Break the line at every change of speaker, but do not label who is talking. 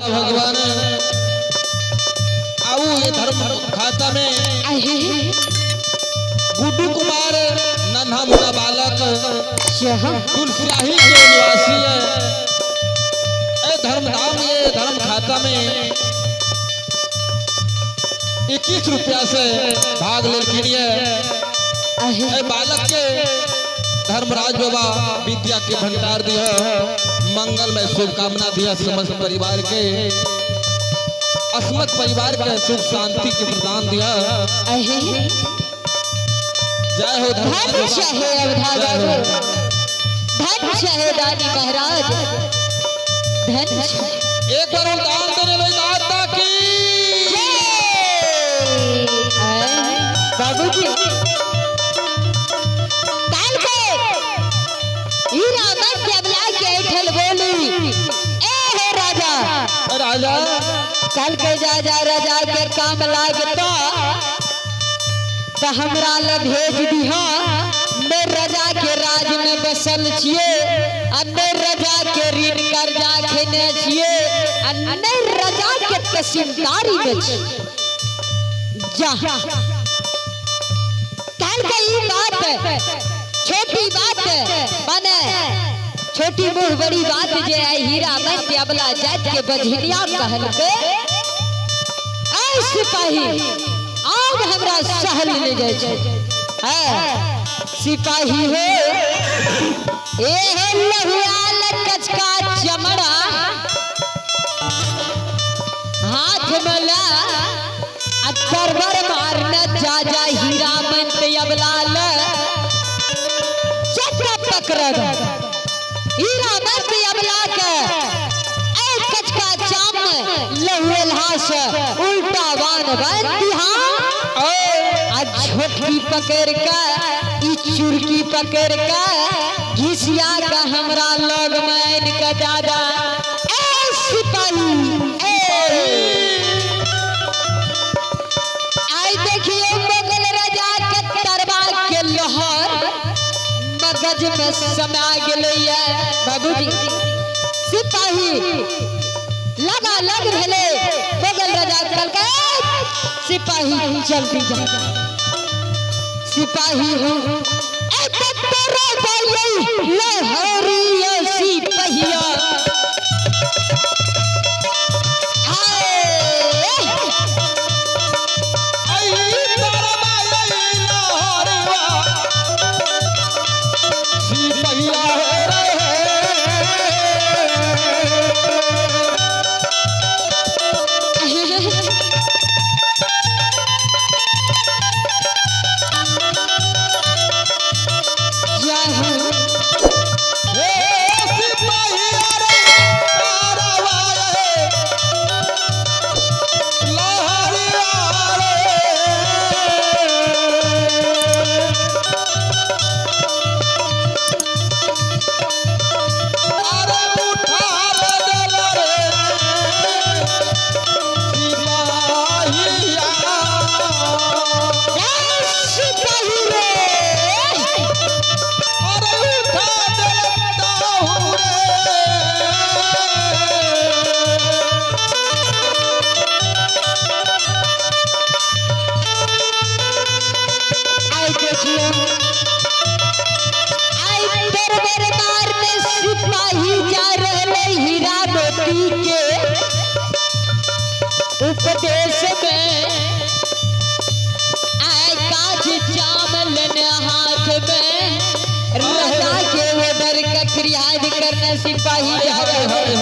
भगवान आओ ये धर्म खाता में गुड्डू कुमार नन्हा मुन्ना बालक तुलसियाही के निवासी है। ए धर्मधाम ये धर्म खाता में 21 रुपया से भाग लेकिन ये बालक के धर्मराज बाबा विद्या के भंडार दिया मंगल में शुभकामना दिया समस्त परिवार के अस्मत परिवार के सुख शांति के प्रदान दिया। जय हो
धन दानी महाराज धन
एक बार दान देने वाले दाता की
बाबूजी काल के हीरा मन जबला के ठल बोली ए हो राजा
राजा
कल के जा राजा के काम लागता तो हमरा ल भेज दिहा मैं राजा के राज में बसल छिए अन्य राजा के ऋण कर्जा खेने छिए अन्य राजा के तहसीलदारी में जा कल के ई बात छोटी बात बने छोटी मुँह बड़ी बात जे हीरा में अबला जात के बझिलिया कहल के सिपाही आग हमरा सहल ले जाय छै सिपाही हो ए लहुआल कचका चमड़ा हाथ में ला करबर मारना जा हीरा मन अबला ले चक्का पकड़ हीरा मन अबला के ए कचका चाम लहुएलहा से उल्टा बांध दिहा छोटकी पकड़ के ई चुरकी पकड़ के घिसिया का हमरा लग में के दादा ए सिपाही आई देखिए मुगल राजा के दरबार के लहर मगज में समा गेलै बाबूजी सिपाही लगा लग भेले मुगल राजा कल के सिपाही जल्दी जा सिपाही हो ए तेरा भाई लहरिया सिपाहिया उपदेश में आए काज चामलन हाथ में राजा के ऑर्डर का रियायत करने सिपाही जा रहे हैं रे